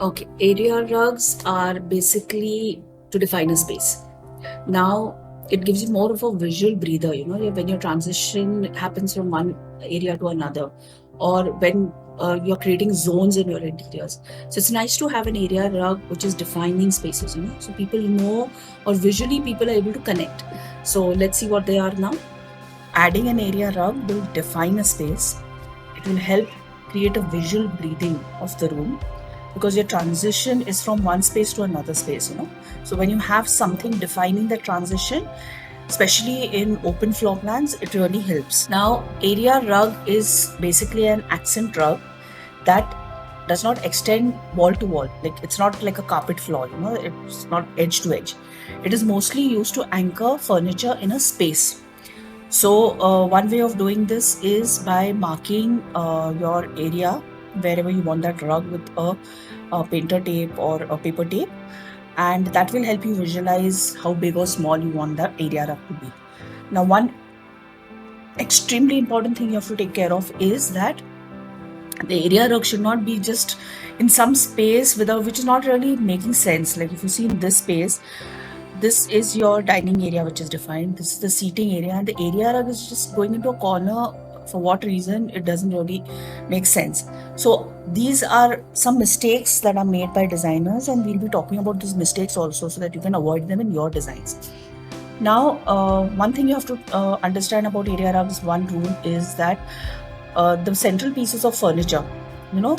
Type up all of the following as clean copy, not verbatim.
Okay, area rugs are basically to define a space. Now, it gives you more of a visual breather, when your transition happens from one area to another, or when you're creating zones in your interiors. So it's nice to have an area rug which is defining spaces, so people know, or visually people are able to connect. So let's see what they are now. Adding an area rug will define a space. It will help create a visual breathing of the room, because your transition is from one space to another space. So when you have something defining the transition, especially in open floor plans, it really helps. Now, area rug is basically an accent rug that does not extend wall to wall. Like, it's not like a carpet floor, it's not edge to edge. It is mostly used to anchor furniture in a space. So, one way of doing this is by marking your area wherever you want that rug with a painter tape or a paper tape, and that will help you visualize how big or small you want the area rug to be. Now, one extremely important thing you have to take care of is that the area rug should not be just in some space without, which is not really making sense. Like, if you see in this space, this is your dining area which is defined, this is the seating area, and the area rug is just going into a corner. For what reason? It doesn't really make sense. So these are some mistakes that are made by designers, and we'll be talking about these mistakes also so that you can avoid them in your designs. Now, one thing you have to understand about area rugs, one rule is that the central pieces of furniture, you know,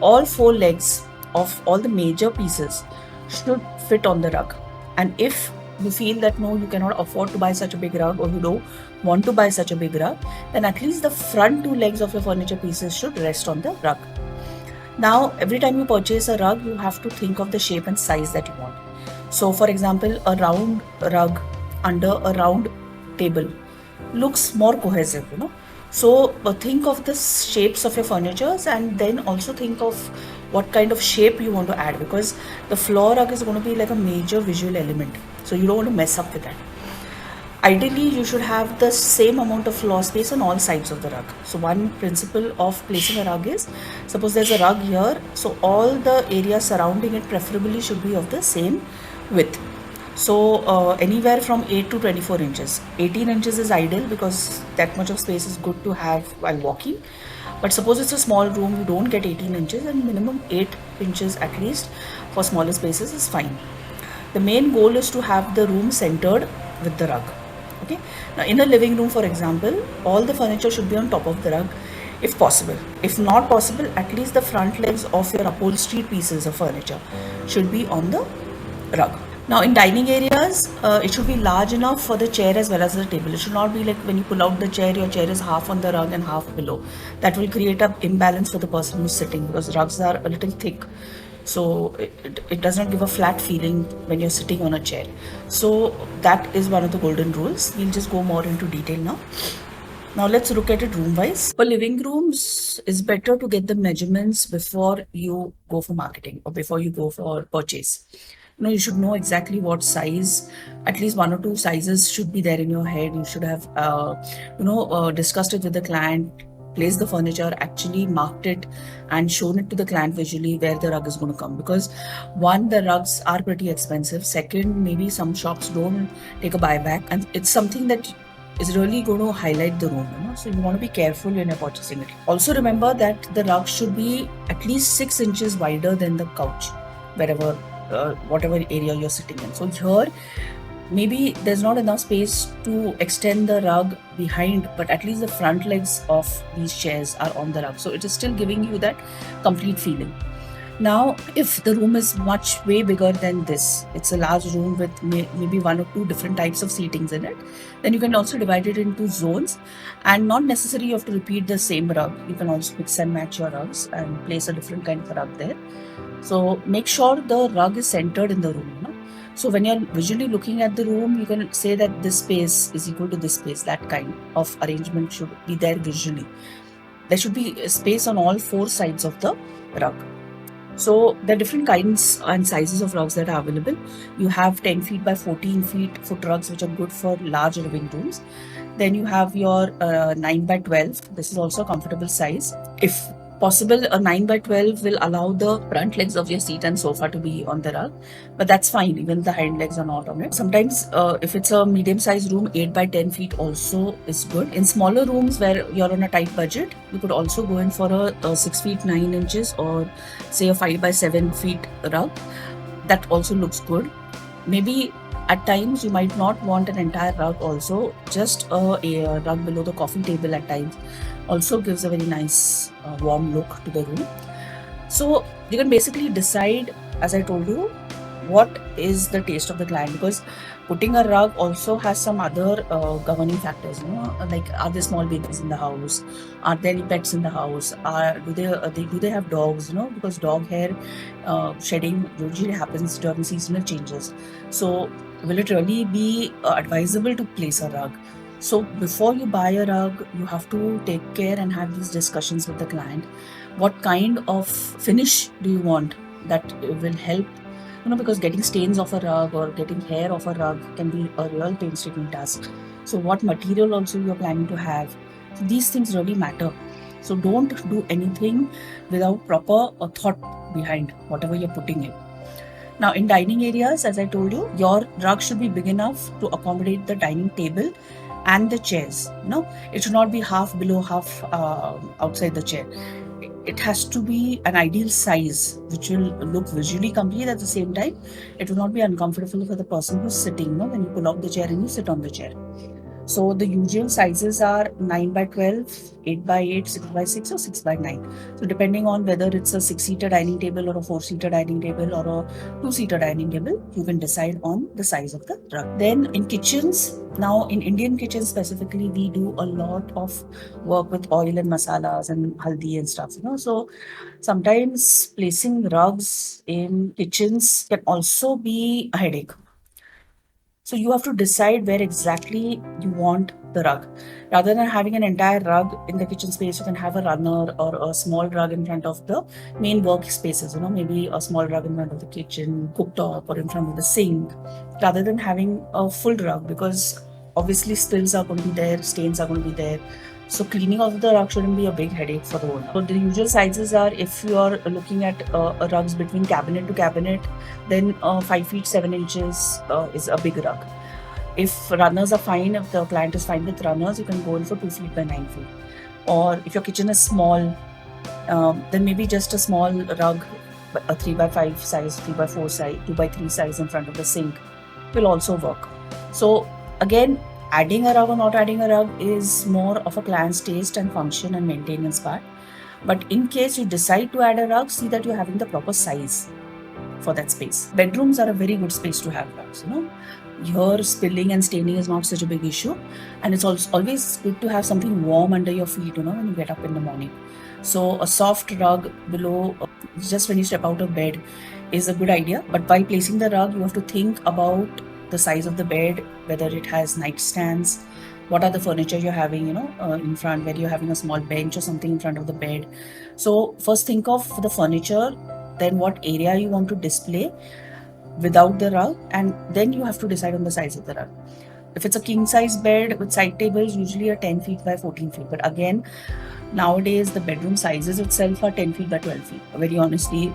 all four legs of all the major pieces should fit on the rug. And if you feel that no, you cannot afford to buy such a big rug, or you don't want to buy such a big rug, then at least the front two legs of your furniture pieces should rest on the rug. Now, every time you purchase a rug, you have to think of the shape and size that you want. So, for example, a round rug under a round table looks more cohesive. So, think of the shapes of your furnitures, and then also think of what kind of shape you want to add, because the floor rug is going to be like a major visual element. So, you don't want to mess up with that. Ideally, you should have the same amount of floor space on all sides of the rug. So one principle of placing a rug is, suppose there's a rug here, so all the area surrounding it preferably should be of the same width. So anywhere from 8 to 24 inches. 18 inches is ideal because that much of space is good to have while walking. But suppose it's a small room, you don't get 18 inches, and minimum 8 inches at least for smaller spaces is fine. The main goal is to have the room centered with the rug. Okay. Now, in a living room, for example, all the furniture should be on top of the rug, if possible. If not possible, at least the front legs of your upholstered pieces of furniture should be on the rug. Now, in dining areas, it should be large enough for the chair as well as the table. It should not be like when you pull out the chair, your chair is half on the rug and half below. That will create an imbalance for the person who's sitting, because rugs are a little thick. So it does not give a flat feeling when you're sitting on a chair. So that is one of the golden rules. We'll just go more into detail now. Now let's look at it room wise. For living rooms, it's better to get the measurements before you go for marketing or before you go for purchase. You should know exactly what size, at least one or two sizes should be there in your head. You should have discussed it with the client, placed the furniture, actually marked it and shown it to the client visually where the rug is going to come, because one, the rugs are pretty expensive. Second, maybe some shops don't take a buyback, and it's something that is really going to highlight the room. So you want to be careful when you're purchasing it. Also remember that the rug should be at least 6 inches wider than the couch, wherever whatever area you're sitting in. So here, maybe there's not enough space to extend the rug behind, but at least the front legs of these chairs are on the rug. So it is still giving you that complete feeling. Now, if the room is much way bigger than this, it's a large room with maybe one or two different types of seatings in it, then you can also divide it into zones, and not necessarily you have to repeat the same rug. You can also mix and match your rugs and place a different kind of rug there. So make sure the rug is centered in the room. So when you're visually looking at the room, you can say that this space is equal to this space. That kind of arrangement should be there visually. There should be a space on all four sides of the rug. So there are different kinds and sizes of rugs that are available. You have 10 feet by 14 feet foot rugs, which are good for large living rooms. Then you have your 9 by 12. This is also a comfortable size. If Possible a 9 by 12 will allow the front legs of your seat and sofa to be on the rug, but that's fine. Even the hind legs are not on it. Sometimes, if it's a medium sized room, 8 by 10 feet also is good. In smaller rooms where you're on a tight budget, you could also go in for a 6 feet 9 inches or say a 5 by 7 feet rug. That also looks good. Maybe at times you might not want an entire rug also, just a rug below the coffee table at times also gives a very nice warm look to the room. So you can basically decide, as I told you, what is the taste of the client, because putting a rug also has some other governing factors, like are there small babies in the house, are there any pets in the house, do they have dogs, because dog hair shedding usually happens during seasonal changes. So will it really be advisable to place a rug? So before you buy a rug, you have to take care and have these discussions with the client. What kind of finish do you want that will help? Because getting stains off a rug or getting hair off a rug can be a real painstaking task. So what material also you're planning to have? So these things really matter. So don't do anything without proper thought behind whatever you're putting in. Now, in dining areas, as I told you, your rug should be big enough to accommodate the dining table and the chairs. It should not be half below, half outside the chair. It has to be an ideal size, which will look visually complete at the same time. It will not be uncomfortable for the person who's sitting, when you pull out the chair and you sit on the chair. So the usual sizes are 9 by 12, 8 by 8, 6 by 6 or 6 by 9. So depending on whether it's a 6-seater dining table or a 4-seater dining table or a 2-seater dining table, you can decide on the size of the rug. Then in kitchens, now in Indian kitchens specifically, we do a lot of work with oil and masalas and haldi and stuff, So sometimes placing rugs in kitchens can also be a headache. So you have to decide where exactly you want the rug. Rather than having an entire rug in the kitchen space, you can have a runner or a small rug in front of the main workspaces, maybe a small rug in front of the kitchen, cooktop, or in front of the sink, rather than having a full rug, because obviously spills are going to be there, stains are going to be there. So cleaning of the rug shouldn't be a big headache for the owner. So the usual sizes are, if you are looking at rugs between cabinet to cabinet, then 5 feet 7 inches is a big rug. If runners are fine, if the client is fine with runners, you can go in for 2 feet by 9 feet. Or if your kitchen is small, then maybe just a small rug, a 3 by 5 size, 3 by 4 size, 2 by 3 size in front of the sink will also work. So again, adding a rug or not adding a rug is more of a client's taste and function and maintenance part. But in case you decide to add a rug, see that you're having the proper size for that space. Bedrooms are a very good space to have rugs. Here spilling and staining is not such a big issue, and it's also always good to have something warm under your feet, when you get up in the morning. So a soft rug below, just when you step out of bed, is a good idea. But while placing the rug, you have to think about the size of the bed, whether it has nightstands, what are the furniture you're having, in front, whether you're having a small bench or something in front of the bed. So first think of the furniture, then what area you want to display without the rug, and then you have to decide on the size of the rug. If it's a king size bed with side tables, usually a 10 feet by 14 feet. But again, nowadays the bedroom sizes itself are 10 feet by 12 feet. Very honestly,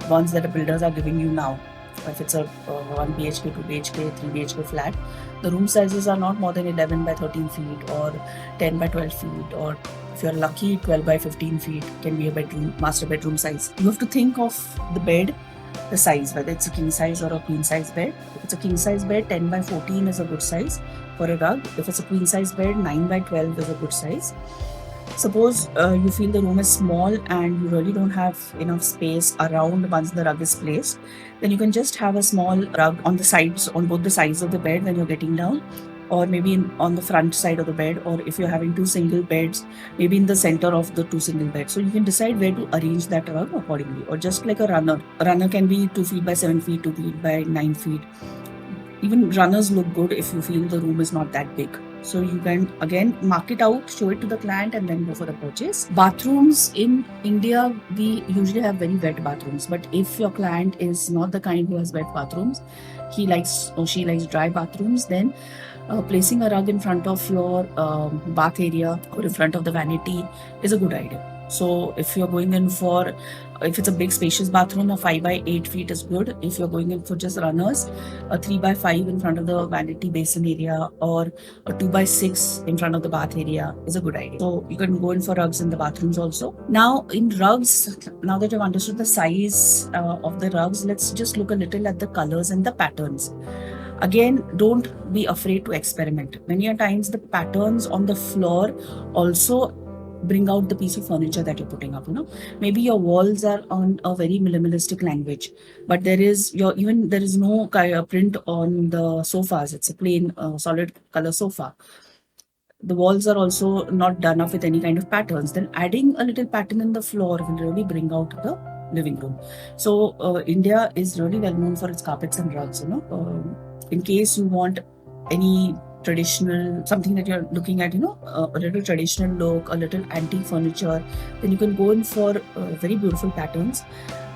ones that the builders are giving you now. If it's a 1 BHK, 2 BHK, 3 BHK flat, the room sizes are not more than 11 by 13 feet or 10 by 12 feet, or if you're lucky, 12 by 15 feet can be a bedroom, master bedroom size. You have to think of the bed, the size, whether it's a king size or a queen size bed. If it's a king size bed, 10 by 14 is a good size for a rug. If it's a queen size bed, 9 by 12 is a good size. Suppose you feel the room is small and you really don't have enough space around once the rug is placed, then you can just have a small rug on the sides, on both the sides of the bed when you're getting down, or maybe on the front side of the bed, or if you're having 2 single beds, maybe in the center of the 2 single beds. So you can decide where to arrange that rug accordingly. Or just like a runner. A runner can be 2 feet by 7 feet, 2 feet by 9 feet. Even runners look good if you feel the room is not that big. So you can again mark it out, show it to the client, and then go for the purchase. Bathrooms in India, we usually have very wet bathrooms. But if your client is not the kind who has wet bathrooms, he likes or she likes dry bathrooms, then placing a rug in front of your bath area or in front of the vanity is a good idea. So if you're going in for, if it's a big spacious bathroom, a 5 by 8 feet is good. If you're going in for just runners, a 3 by 5 in front of the vanity basin area, or a 2 by 6 in front of the bath area is a good idea. So you can go in for rugs in the bathrooms also. Now in rugs, now that you've understood the size of the rugs, let's just look a little at the colors and the patterns. Again, don't be afraid to experiment. Many a times the patterns on the floor also bring out the piece of furniture that you're putting up. Maybe your walls are on a very minimalistic language, but there is no print on the sofas. It's a plain solid color sofa. The walls are also not done up with any kind of patterns. Then adding a little pattern in the floor will really bring out the living room. So India is really well known for its carpets and rugs. In case you want any traditional, something that you're looking at, a little traditional look, a little antique furniture, then you can go in for very beautiful patterns,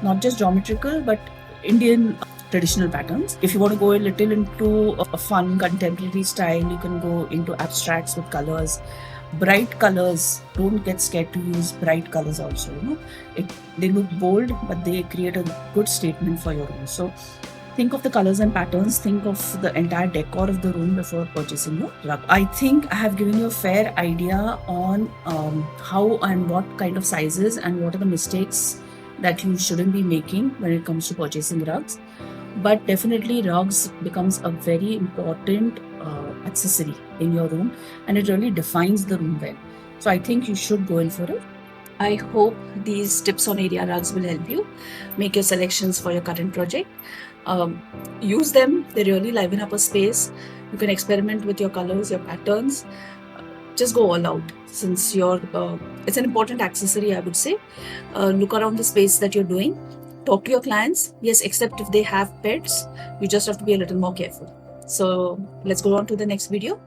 not just geometrical but Indian traditional patterns. If you want to go a little into a fun contemporary style, you can go into abstracts with colors, bright colors. Don't get scared to use bright colors also. They look bold, but they create a good statement for your room. So think of the colors and patterns, think of the entire decor of the room before purchasing your rug. I think I have given you a fair idea on how and what kind of sizes and what are the mistakes that you shouldn't be making when it comes to purchasing rugs. But definitely rugs becomes a very important accessory in your room, and it really defines the room well. So I think you should go in for it. I hope these tips on area rugs will help you make your selections for your current project. Use them, they really liven up a space. You can experiment with your colors, your patterns. Just go all out, since it's an important accessory, I would say. Look around the space that you're doing. Talk to your clients. Yes, except if they have pets, you just have to be a little more careful. So let's go on to the next video.